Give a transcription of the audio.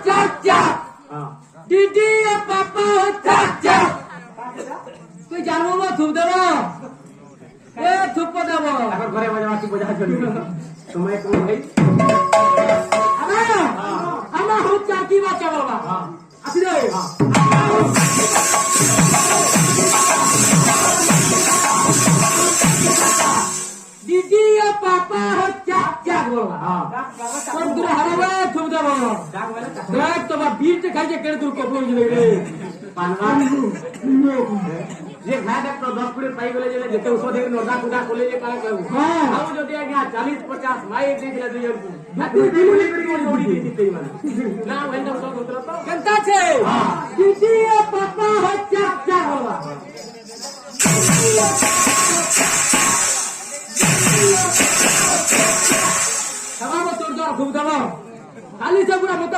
চাচা দিদি ও পাপা ও চাচা তুই জানবো না থুপ দেব এ থুপ দেব এখন ঘরে মজা মাসি বোঝা চলবে সময় কোন ভাই আমার হচ্ছে কি বাচ্চা বাবা আসি রে দিদি ও পাপা ও চাচা বাবা কোন দূরে হারাবে থুপ দেব দেখ তোমার বীরতে খাইছে কেড়ে তোর কপড় দিলে রে যে ভাই ডাক্তার 10 কোটি পাই গলে যে যেতে ওষুধ দিয়ে নদা কুদা কোলে যে কালা করব আউ যদি আজ্ঞা 40 50 মাই দিলা দুই জনকু তুই দিলি করে দৌড়ি দিতে মানে না ভেন্ডা সব উত্তর তো কেনতা আছে দিদি ও পাপা ও চাচা বাবা সবাই তোর দাও খুব দাও খালি সব পুরা